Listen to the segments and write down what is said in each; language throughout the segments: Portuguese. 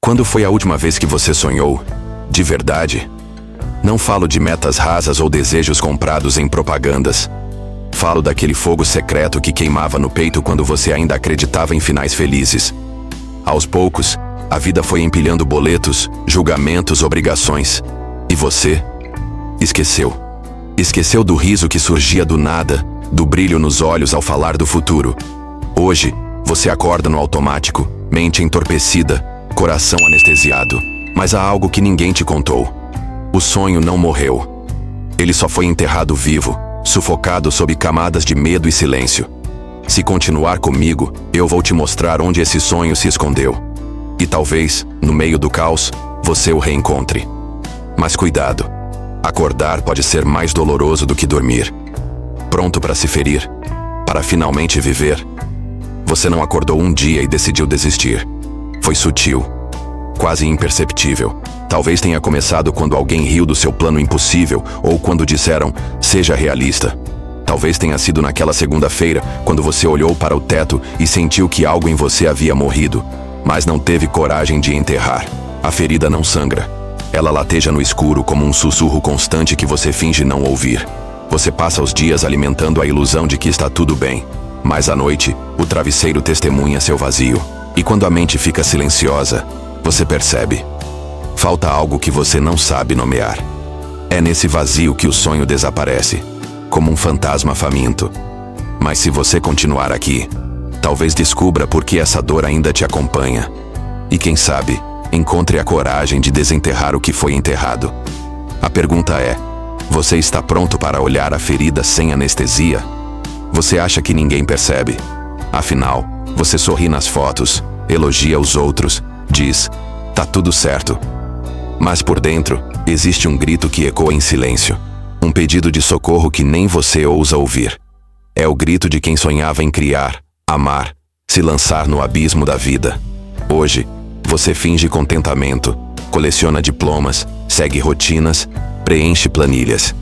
Quando foi a última vez que você sonhou? De verdade? Não falo de metas rasas ou desejos comprados em propagandas. Falo daquele fogo secreto que queimava no peito quando você ainda acreditava em finais felizes. Aos poucos, a vida foi empilhando boletos, julgamentos, obrigações. E você? Esqueceu. Esqueceu do riso que surgia do nada, do brilho nos olhos ao falar do futuro. Hoje, você acorda no automático, mente entorpecida, coração anestesiado. Mas há algo que ninguém te contou. O sonho não morreu. Ele só foi enterrado vivo, sufocado sob camadas de medo e silêncio. Se continuar comigo, eu vou te mostrar onde esse sonho se escondeu. E talvez, no meio do caos, você o reencontre. Mas cuidado. Acordar pode ser mais doloroso do que dormir. Pronto para se ferir? Para finalmente viver? Você não acordou um dia e decidiu desistir. Foi sutil, quase imperceptível. Talvez tenha começado quando alguém riu do seu plano impossível ou quando disseram, seja realista. Talvez tenha sido naquela segunda-feira, quando você olhou para o teto e sentiu que algo em você havia morrido, mas não teve coragem de enterrar. A ferida não sangra. Ela lateja no escuro como um sussurro constante que você finge não ouvir. Você passa os dias alimentando a ilusão de que está tudo bem, mas à noite, o travesseiro testemunha seu vazio. E quando a mente fica silenciosa, você percebe. Falta algo que você não sabe nomear. É nesse vazio que o sonho desaparece, como um fantasma faminto. Mas se você continuar aqui, talvez descubra por que essa dor ainda te acompanha. E quem sabe, encontre a coragem de desenterrar o que foi enterrado. A pergunta é, você está pronto para olhar a ferida sem anestesia? Você acha que ninguém percebe? Afinal, você sorri nas fotos, elogia os outros, diz, tá tudo certo. Mas por dentro, existe um grito que ecoa em silêncio. Um pedido de socorro que nem você ousa ouvir. É o grito de quem sonhava em criar, amar, se lançar no abismo da vida. Hoje, você finge contentamento, coleciona diplomas, segue rotinas, preenche planilhas.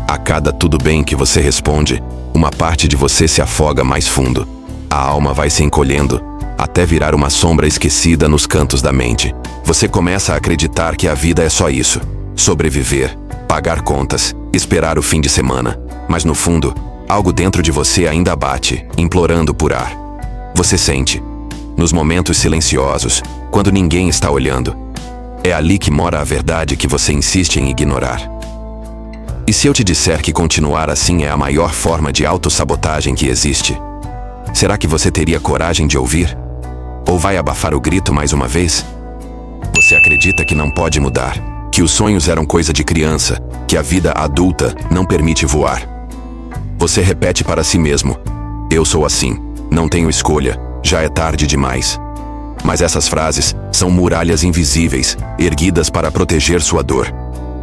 A cada tudo bem que você responde, uma parte de você se afoga mais fundo. A alma vai se encolhendo, até virar uma sombra esquecida nos cantos da mente. Você começa a acreditar que a vida é só isso. Sobreviver, pagar contas, esperar o fim de semana. Mas no fundo, algo dentro de você ainda bate, implorando por ar. Você sente. Nos momentos silenciosos, quando ninguém está olhando. É ali que mora a verdade que você insiste em ignorar. E se eu te disser que continuar assim é a maior forma de autossabotagem que existe? Será que você teria coragem de ouvir? Ou vai abafar o grito mais uma vez? Você acredita que não pode mudar, que os sonhos eram coisa de criança, que a vida adulta não permite voar. Você repete para si mesmo, eu sou assim, não tenho escolha, já é tarde demais. Mas essas frases são muralhas invisíveis, erguidas para proteger sua dor.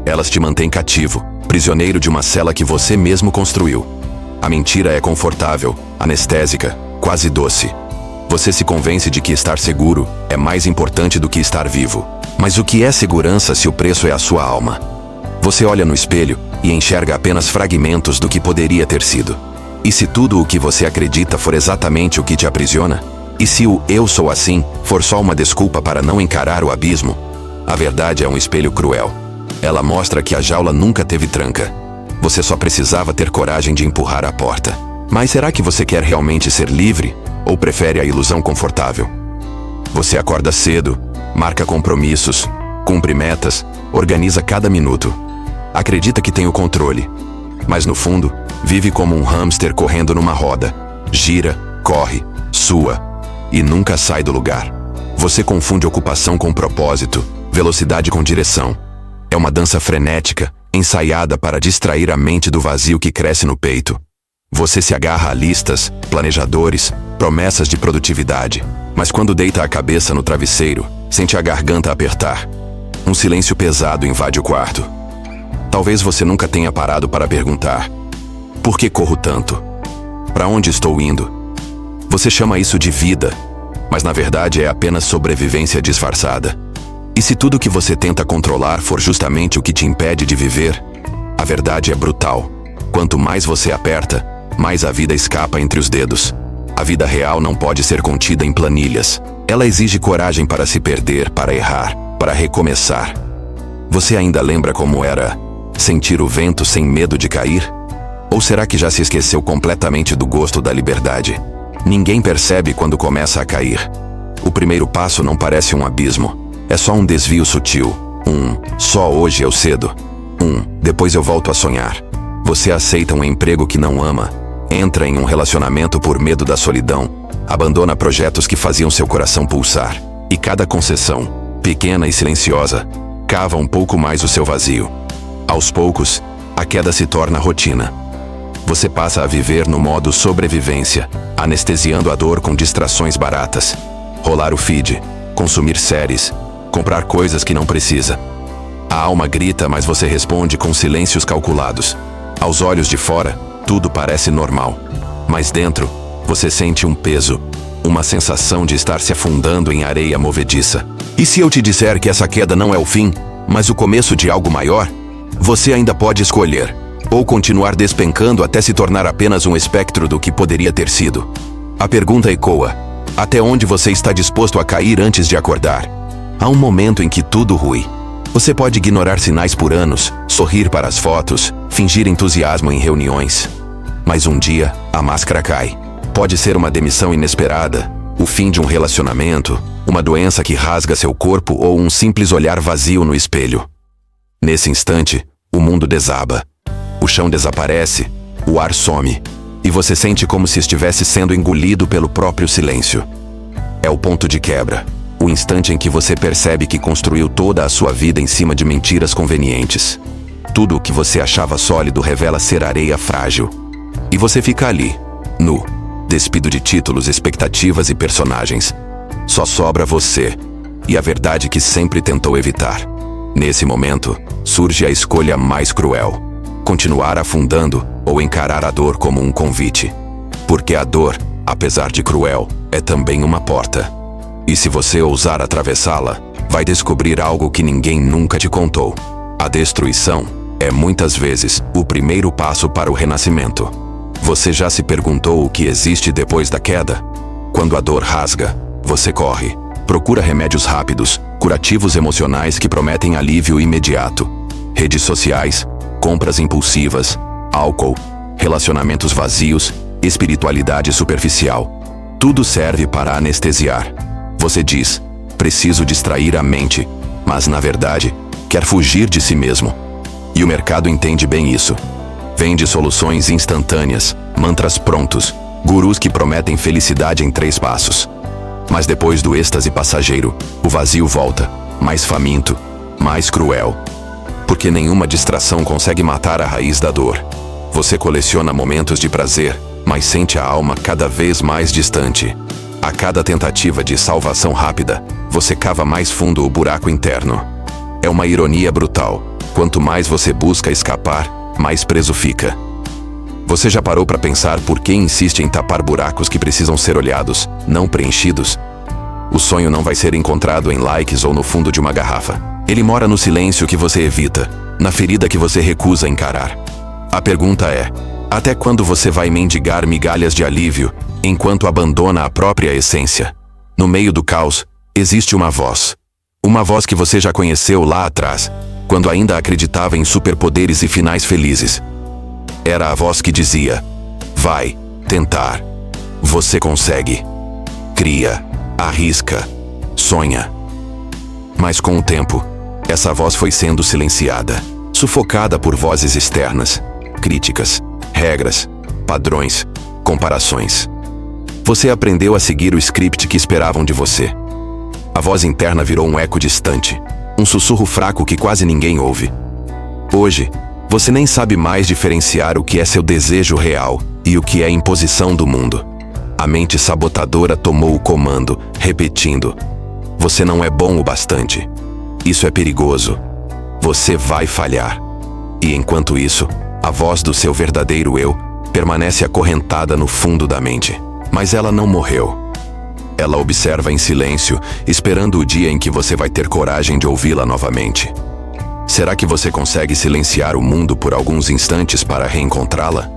Elas te mantêm cativo, prisioneiro de uma cela que você mesmo construiu. A mentira é confortável, anestésica, quase doce. Você se convence de que estar seguro é mais importante do que estar vivo. Mas o que é segurança se o preço é a sua alma? Você olha no espelho e enxerga apenas fragmentos do que poderia ter sido. E se tudo o que você acredita for exatamente o que te aprisiona? E se o eu sou assim for só uma desculpa para não encarar o abismo? A verdade é um espelho cruel. Ela mostra que a jaula nunca teve tranca. Você só precisava ter coragem de empurrar a porta. Mas será que você quer realmente ser livre? Ou prefere a ilusão confortável? Você acorda cedo, marca compromissos, cumpre metas, organiza cada minuto. Acredita que tem o controle. Mas no fundo, vive como um hamster correndo numa roda. Gira, corre, sua e nunca sai do lugar. Você confunde ocupação com propósito, velocidade com direção. É uma dança frenética, ensaiada para distrair a mente do vazio que cresce no peito. Você se agarra a listas, planejadores, promessas de produtividade. Mas quando deita a cabeça no travesseiro, sente a garganta apertar. Um silêncio pesado invade o quarto. Talvez você nunca tenha parado para perguntar: por que corro tanto? Para onde estou indo? Você chama isso de vida, mas na verdade é apenas sobrevivência disfarçada. E se tudo que você tenta controlar for justamente o que te impede de viver? A verdade é brutal. Quanto mais você aperta, mais a vida escapa entre os dedos. A vida real não pode ser contida em planilhas. Ela exige coragem para se perder, para errar, para recomeçar. Você ainda lembra como era sentir o vento sem medo de cair? Ou será que já se esqueceu completamente do gosto da liberdade? Ninguém percebe quando começa a cair. O primeiro passo não parece um abismo. É só um desvio sutil. Só hoje eu cedo. Depois eu volto a sonhar. Você aceita um emprego que não ama. Entra em um relacionamento por medo da solidão. Abandona projetos que faziam seu coração pulsar. E cada concessão, pequena e silenciosa, cava um pouco mais o seu vazio. Aos poucos, a queda se torna rotina. Você passa a viver no modo sobrevivência, anestesiando a dor com distrações baratas. Rolar o feed, consumir séries, comprar coisas que não precisa. A alma grita, mas você responde com silêncios calculados. Aos olhos de fora, tudo parece normal. Mas dentro, você sente um peso, uma sensação de estar se afundando em areia movediça. E se eu te disser que essa queda não é o fim, mas o começo de algo maior? Você ainda pode escolher. Ou continuar despencando até se tornar apenas um espectro do que poderia ter sido. A pergunta ecoa: até onde você está disposto a cair antes de acordar? Há um momento em que tudo rui. Você pode ignorar sinais por anos, sorrir para as fotos, fingir entusiasmo em reuniões. Mas um dia, a máscara cai. Pode ser uma demissão inesperada, o fim de um relacionamento, uma doença que rasga seu corpo ou um simples olhar vazio no espelho. Nesse instante, o mundo desaba. O chão desaparece, o ar some, e você sente como se estivesse sendo engolido pelo próprio silêncio. É o ponto de quebra, o instante em que você percebe que construiu toda a sua vida em cima de mentiras convenientes. Tudo o que você achava sólido revela ser areia frágil. E você fica ali, nu, despido de títulos, expectativas e personagens. Só sobra você, e a verdade que sempre tentou evitar. Nesse momento, surge a escolha mais cruel: continuar afundando ou encarar a dor como um convite. Porque a dor, apesar de cruel, é também uma porta. E se você ousar atravessá-la, vai descobrir algo que ninguém nunca te contou. A destruição é muitas vezes o primeiro passo para o renascimento. Você já se perguntou o que existe depois da queda? Quando a dor rasga, você corre, procura remédios rápidos, curativos emocionais que prometem alívio imediato. Redes sociais, compras impulsivas, álcool, relacionamentos vazios, espiritualidade superficial. Tudo serve para anestesiar. Você diz: preciso distrair a mente, mas na verdade, quer fugir de si mesmo. E o mercado entende bem isso. Vende soluções instantâneas, mantras prontos, gurus que prometem felicidade em 3 passos. Mas depois do êxtase passageiro, o vazio volta, mais faminto, mais cruel. Porque nenhuma distração consegue matar a raiz da dor. Você coleciona momentos de prazer, mas sente a alma cada vez mais distante. A cada tentativa de salvação rápida, você cava mais fundo o buraco interno. É uma ironia brutal. Quanto mais você busca escapar, mais preso fica. Você já parou para pensar por que insiste em tapar buracos que precisam ser olhados, não preenchidos? O sonho não vai ser encontrado em likes ou no fundo de uma garrafa. Ele mora no silêncio que você evita, na ferida que você recusa encarar. A pergunta é: até quando você vai mendigar migalhas de alívio, enquanto abandona a própria essência? No meio do caos, existe uma voz. Uma voz que você já conheceu lá atrás, quando ainda acreditava em superpoderes e finais felizes. Era a voz que dizia: vai, tentar. Você consegue. Cria, arrisca, sonha. Mas com o tempo, essa voz foi sendo silenciada, sufocada por vozes externas, críticas, regras, padrões, comparações. Você aprendeu a seguir o script que esperavam de você. A voz interna virou um eco distante, um sussurro fraco que quase ninguém ouve. Hoje, você nem sabe mais diferenciar o que é seu desejo real e o que é imposição do mundo. A mente sabotadora tomou o comando, repetindo: você não é bom o bastante. Isso é perigoso. Você vai falhar. E enquanto isso, a voz do seu verdadeiro eu permanece acorrentada no fundo da mente. Mas ela não morreu. Ela observa em silêncio, esperando o dia em que você vai ter coragem de ouvi-la novamente. Será que você consegue silenciar o mundo por alguns instantes para reencontrá-la?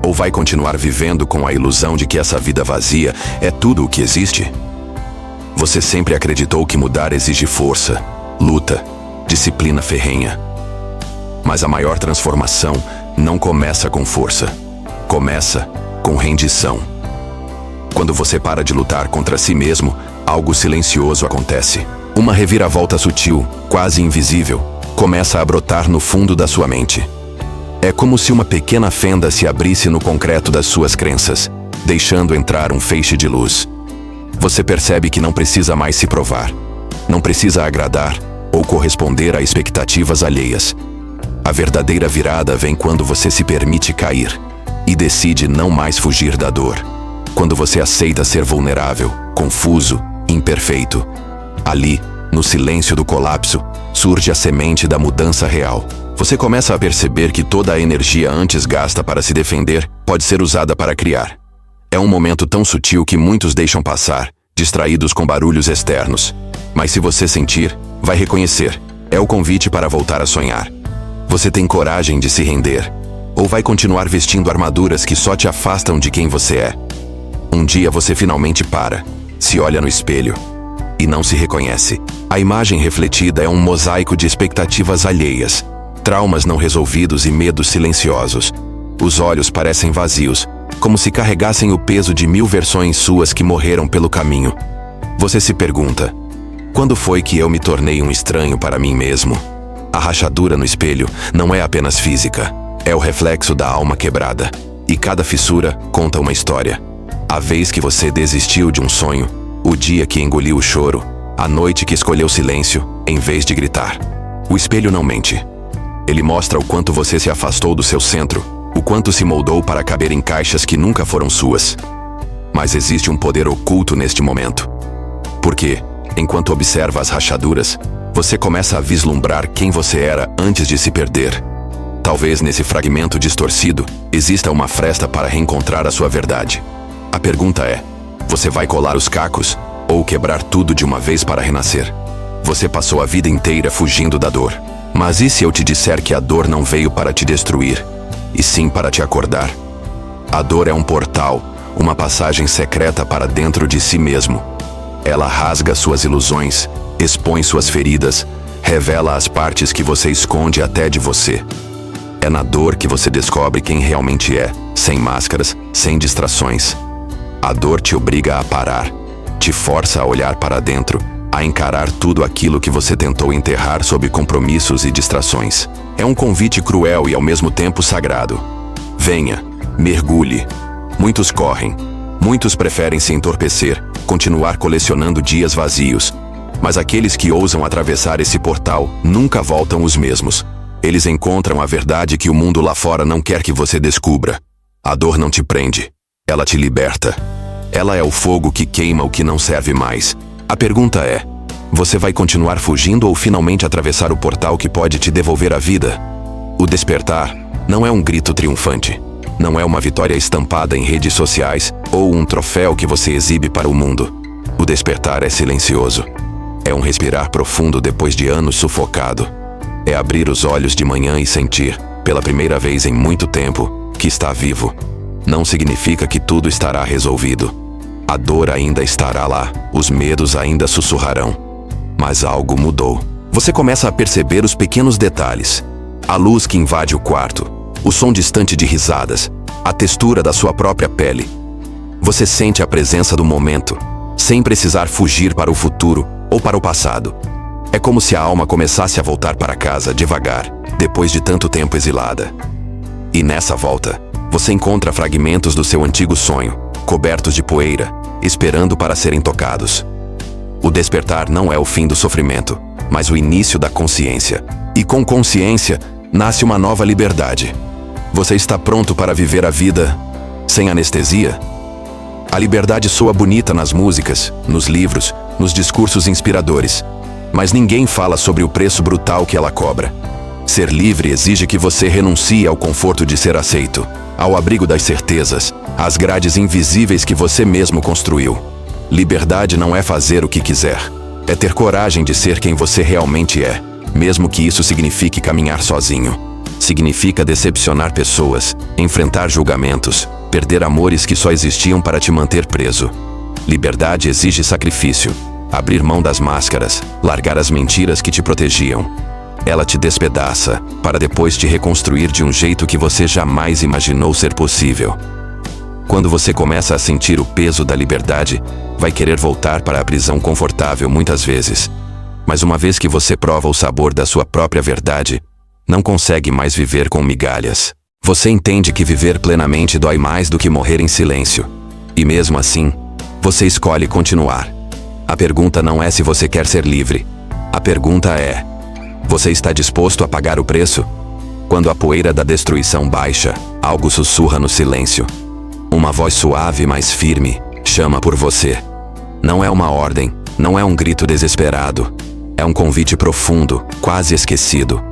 Ou vai continuar vivendo com a ilusão de que essa vida vazia é tudo o que existe? Você sempre acreditou que mudar exige força, luta, disciplina ferrenha. Mas a maior transformação não começa com força. Começa com rendição. Quando você para de lutar contra si mesmo, algo silencioso acontece. Uma reviravolta sutil, quase invisível, começa a brotar no fundo da sua mente. É como se uma pequena fenda se abrisse no concreto das suas crenças, deixando entrar um feixe de luz. Você percebe que não precisa mais se provar. Não precisa agradar ou corresponder a expectativas alheias. A verdadeira virada vem quando você se permite cair e decide não mais fugir da dor. Quando você aceita ser vulnerável, confuso, imperfeito. Ali, no silêncio do colapso, surge a semente da mudança real. Você começa a perceber que toda a energia antes gasta para se defender pode ser usada para criar. É um momento tão sutil que muitos deixam passar, distraídos com barulhos externos. Mas se você sentir, vai reconhecer. É o convite para voltar a sonhar. Você tem coragem de se render? Ou vai continuar vestindo armaduras que só te afastam de quem você é? Um dia você finalmente para, se olha no espelho e não se reconhece. A imagem refletida é um mosaico de expectativas alheias, traumas não resolvidos e medos silenciosos. Os olhos parecem vazios, como se carregassem o peso de 1000 versões suas que morreram pelo caminho. Você se pergunta: quando foi que eu me tornei um estranho para mim mesmo? A rachadura no espelho não é apenas física, é o reflexo da alma quebrada. E cada fissura conta uma história. A vez que você desistiu de um sonho, o dia que engoliu o choro, a noite que escolheu silêncio em vez de gritar. O espelho não mente. Ele mostra o quanto você se afastou do seu centro, o quanto se moldou para caber em caixas que nunca foram suas. Mas existe um poder oculto neste momento. Porque, enquanto observa as rachaduras, você começa a vislumbrar quem você era antes de se perder. Talvez nesse fragmento distorcido exista uma fresta para reencontrar a sua verdade. A pergunta é: você vai colar os cacos ou quebrar tudo de uma vez para renascer? Você passou a vida inteira fugindo da dor. Mas e se eu te disser que a dor não veio para te destruir, e sim para te acordar? A dor é um portal, uma passagem secreta para dentro de si mesmo. Ela rasga suas ilusões, expõe suas feridas, revela as partes que você esconde até de você. É na dor que você descobre quem realmente é, sem máscaras, sem distrações. A dor te obriga a parar, te força a olhar para dentro, a encarar tudo aquilo que você tentou enterrar sob compromissos e distrações. É um convite cruel e ao mesmo tempo sagrado. Venha, mergulhe. Muitos correm. Muitos preferem se entorpecer, continuar colecionando dias vazios. Mas aqueles que ousam atravessar esse portal nunca voltam os mesmos. Eles encontram a verdade que o mundo lá fora não quer que você descubra. A dor não te prende. Ela te liberta. Ela é o fogo que queima o que não serve mais. A pergunta é: você vai continuar fugindo ou finalmente atravessar o portal que pode te devolver a vida? O despertar não é um grito triunfante. Não é uma vitória estampada em redes sociais ou um troféu que você exibe para o mundo. O despertar é silencioso. É um respirar profundo depois de anos sufocado. É abrir os olhos de manhã e sentir, pela primeira vez em muito tempo, que está vivo. Não significa que tudo estará resolvido. A dor ainda estará lá, os medos ainda sussurrarão. Mas algo mudou. Você começa a perceber os pequenos detalhes. A luz que invade o quarto, o som distante de risadas, a textura da sua própria pele. Você sente a presença do momento, sem precisar fugir para o futuro ou para o passado. É como se a alma começasse a voltar para casa devagar, depois de tanto tempo exilada. E nessa volta, você encontra fragmentos do seu antigo sonho, cobertos de poeira, esperando para serem tocados. O despertar não é o fim do sofrimento, mas o início da consciência. E com consciência, nasce uma nova liberdade. Você está pronto para viver a vida sem anestesia? A liberdade soa bonita nas músicas, nos livros, nos discursos inspiradores. Mas ninguém fala sobre o preço brutal que ela cobra. Ser livre exige que você renuncie ao conforto de ser aceito, ao abrigo das certezas, às grades invisíveis que você mesmo construiu. Liberdade não é fazer o que quiser. É ter coragem de ser quem você realmente é, mesmo que isso signifique caminhar sozinho. Significa decepcionar pessoas, enfrentar julgamentos, perder amores que só existiam para te manter preso. Liberdade exige sacrifício. abrir mão das máscaras, largar as mentiras que te protegiam. Ela te despedaça, para depois te reconstruir de um jeito que você jamais imaginou ser possível. Quando você começa a sentir o peso da liberdade, vai querer voltar para a prisão confortável muitas vezes. Mas uma vez que você prova o sabor da sua própria verdade, não consegue mais viver com migalhas. Você entende que viver plenamente dói mais do que morrer em silêncio. E mesmo assim, você escolhe continuar. A pergunta não é se você quer ser livre. A pergunta é: você está disposto a pagar o preço? Quando a poeira da destruição baixa, algo sussurra no silêncio. Uma voz suave, mas firme, chama por você. Não é uma ordem, não é um grito desesperado. É um convite profundo, quase esquecido.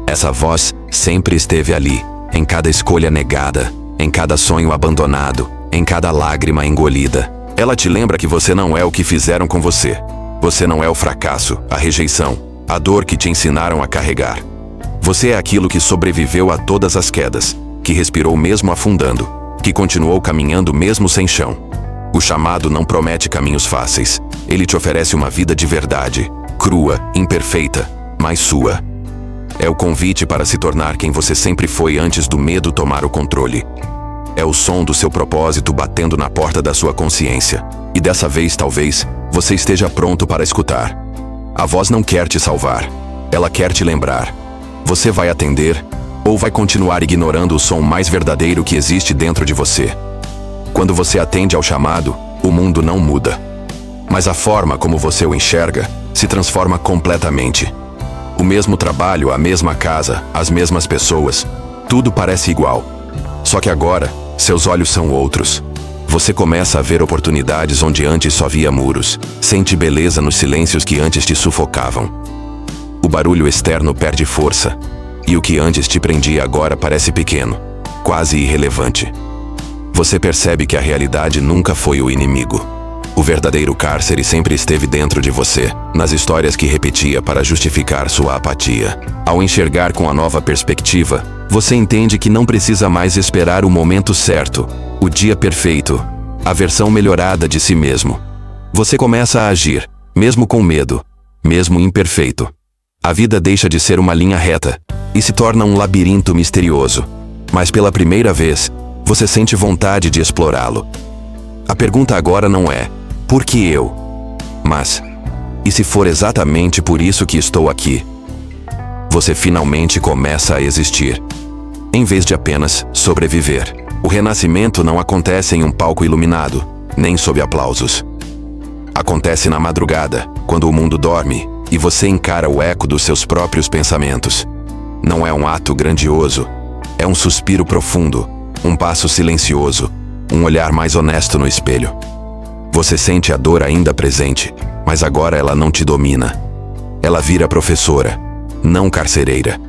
Essa voz sempre esteve ali, em cada escolha negada, em cada sonho abandonado, em cada lágrima engolida. Ela te lembra que você não é o que fizeram com você. Você não é o fracasso, a rejeição, a dor que te ensinaram a carregar. Você é aquilo que sobreviveu a todas as quedas, que respirou mesmo afundando, que continuou caminhando mesmo sem chão. O chamado não promete caminhos fáceis. Ele te oferece uma vida de verdade, crua, imperfeita, mas sua. É o convite para se tornar quem você sempre foi antes do medo tomar o controle. É o som do seu propósito batendo na porta da sua consciência. E dessa vez, talvez, você esteja pronto para escutar. A voz não quer te salvar. Ela quer te lembrar. Você vai atender, ou vai continuar ignorando o som mais verdadeiro que existe dentro de você? Quando você atende ao chamado, o mundo não muda. Mas a forma como você o enxerga se transforma completamente. O mesmo trabalho, a mesma casa, as mesmas pessoas, tudo parece igual. Só que agora, seus olhos são outros. Você começa a ver oportunidades onde antes só via muros. Sente beleza nos silêncios que antes te sufocavam. O barulho externo perde força. E o que antes te prendia agora parece pequeno, quase irrelevante. Você percebe que a realidade nunca foi o inimigo. O verdadeiro cárcere sempre esteve dentro de você, nas histórias que repetia para justificar sua apatia. Ao enxergar com a nova perspectiva, você entende que não precisa mais esperar o momento certo, o dia perfeito, a versão melhorada de si mesmo. Você começa a agir, mesmo com medo, mesmo imperfeito. A vida deixa de ser uma linha reta e se torna um labirinto misterioso. Mas pela primeira vez, você sente vontade de explorá-lo. A pergunta agora não é: por que eu? Mas, e se for exatamente por isso que estou aqui? Você finalmente começa a existir, em vez de apenas sobreviver. O renascimento não acontece em um palco iluminado, nem sob aplausos. Acontece na madrugada, quando o mundo dorme, e você encara o eco dos seus próprios pensamentos. Não é um ato grandioso, é um suspiro profundo, um passo silencioso, um olhar mais honesto no espelho. Você sente a dor ainda presente, mas agora ela não te domina. Ela vira professora, não carcereira.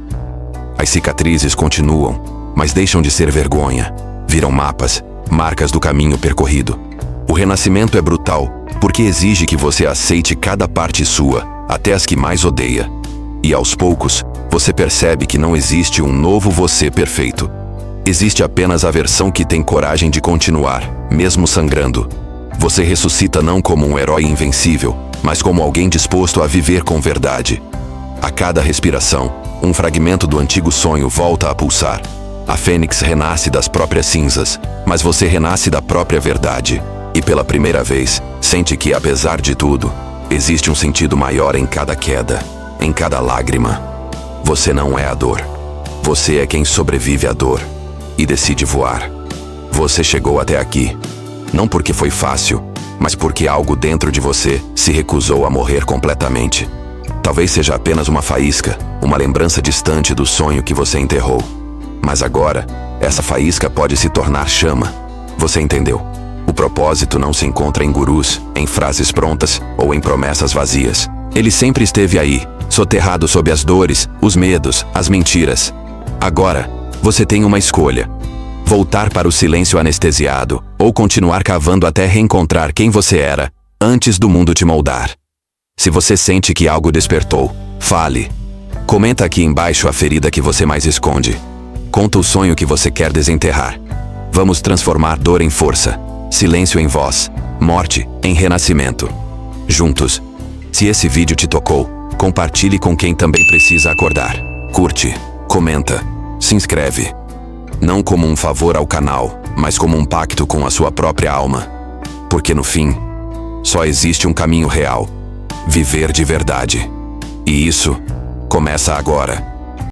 As cicatrizes continuam, mas deixam de ser vergonha. Viram mapas, marcas do caminho percorrido. O renascimento é brutal, porque exige que você aceite cada parte sua, até as que mais odeia. E aos poucos, você percebe que não existe um novo você perfeito. Existe apenas a versão que tem coragem de continuar, mesmo sangrando. Você ressuscita não como um herói invencível, mas como alguém disposto a viver com verdade. A cada respiração, um fragmento do antigo sonho volta a pulsar. A fênix renasce das próprias cinzas, mas você renasce da própria verdade. E pela primeira vez, sente que, apesar de tudo, existe um sentido maior em cada queda, em cada lágrima. Você não é a dor. Você é quem sobrevive à dor e decide voar. Você chegou até aqui, não porque foi fácil, mas porque algo dentro de você se recusou a morrer completamente. Talvez seja apenas uma faísca, uma lembrança distante do sonho que você enterrou. Mas agora, essa faísca pode se tornar chama. Você entendeu? O propósito não se encontra em gurus, em frases prontas ou em promessas vazias. Ele sempre esteve aí, soterrado sob as dores, os medos, as mentiras. Agora, você tem uma escolha: voltar para o silêncio anestesiado ou continuar cavando até reencontrar quem você era, antes do mundo te moldar. Se você sente que algo despertou, fale. Comenta aqui embaixo a ferida que você mais esconde. Conta o sonho que você quer desenterrar. Vamos transformar dor em força, silêncio em voz, morte em renascimento. Juntos, Se esse vídeo te tocou, compartilhe com quem também precisa acordar. Curte, comenta, se inscreve. Não como um favor ao canal, mas como um pacto com a sua própria alma. Porque no fim, só existe um caminho real: viver de verdade. E isso começa agora.